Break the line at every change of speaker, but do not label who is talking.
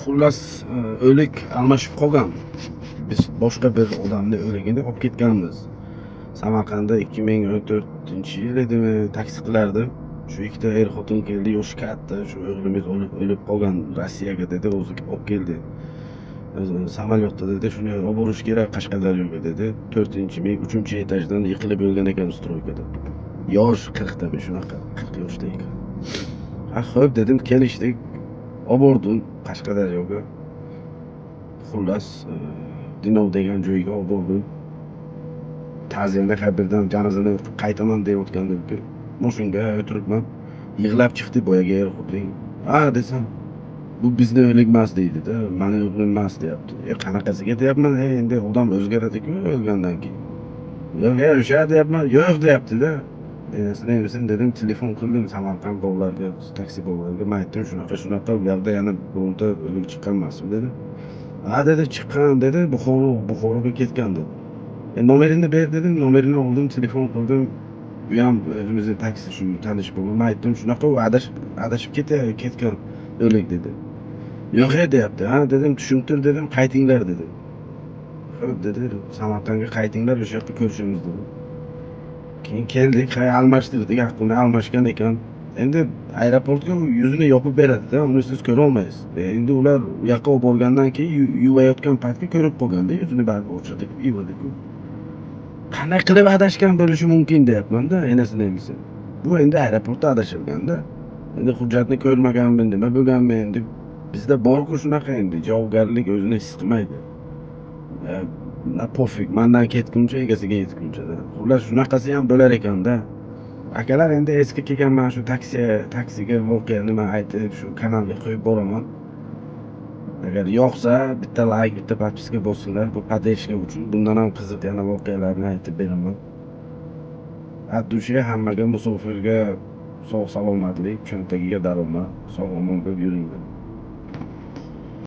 Xullas, o'lik almashib qolgan. Biz boshqa bir odamni o'ligini olib ketganmiz. Samarqandda 2014-yil edimi, taksi qilardim. Shu ikkita xotin keldi, yoshi katta, shu o'g'limiz o'lib qolgan, Rossiyaga dedi, o'zi olib keldi. Samolyotda dedi, shuni olib borish kerak Qashqadaryoga dedi. 4-ming 3-etajdan yiqilib o'lgan ekan stroykada. Yosh 40 da shunaqa, 40 yoshda ekan. Ha, xo'p dedim, kelishdik. Olib bordim Qashqadaryoga. Xullas, Dinov degan joyga olib bordim. Ta'ziyada qayerdan janozani qaytaman deyotgandim. Mashinaga o'tiribman. Yig'lab chiqdi boyaga er-xotin. "Ha" desam, "Bu bizni o'lik emas" deydi-da, "Mani o'g'lim emas" deyapti. Qanaqasiga deyapman, endi odam o'zgaradi-ku o'lgandan keyin. "Yo'q, o'sha" deyapman, "Yo'q" deyapti-da. Endi dedim, telefon qildim Samarqand bog'larga, taksi bog'larga. Men aytdim, shunaqa, bu yerda yana bironta o'lik chiqqan emasmi dedim. "Ha" dedi, "Chiqqan" dedi, Buxoroga ketgan" dedi. Nomerini ber dedim, nomerini oldim, telefon qildim. Bu ham o'zimizni taksi shu tanish bo'lgan. Men aytdim, "Shunaqa, u adashib ketgan o'lik" dedi. "Yo'q" deyapti. "Ha" dedim, "Tushuntir" dedim, "Qaytinglar" dedi. "Xo'p" dedi, "Samarqandga qaytinglar, o'sha yoqda ko'rishamiz" dedi. Keyin keldik, almashtirdik, haqini almashgan ekan. Endi aeroportga yuzini yopib beradi-da, uni siz ko'ra olmaysiz. Endi ular u yoqqa olib borgandan keyin yuvayotgan paytda ko'rib qolganda, yuzini baribir o'chirdik, yuvdik-ku. Qanday qilib adashgan bo'lishi mumkin deyapman-da, enasini emisi. Bu endi aeroportda adashilganda. Endi hujjatni ko'rmaganmi, nima bo'lganmi endi. Bizda bor-ku shunaqa endi, javobgarlik o'zini his qilmaydi. Pofik, mendan ketguncha egasiga yetguncha-da. Xullas shunaqasi ham bo'lar ekan-da. Akalar, endi eski kelgan mana shu taksiga voqeani men aytib, shu kanalga qo'yib boraman. Agar yoqsa, bitta like, bitta podpiska bossinlar, bu podeshka uchun. Bundan ham qiziq yana voqealarni aytib beraman. Atdushe hammaga, musofirga sog' salomatlik, cho'ntagiga daromad, sog' omon bo'lib yuringlar.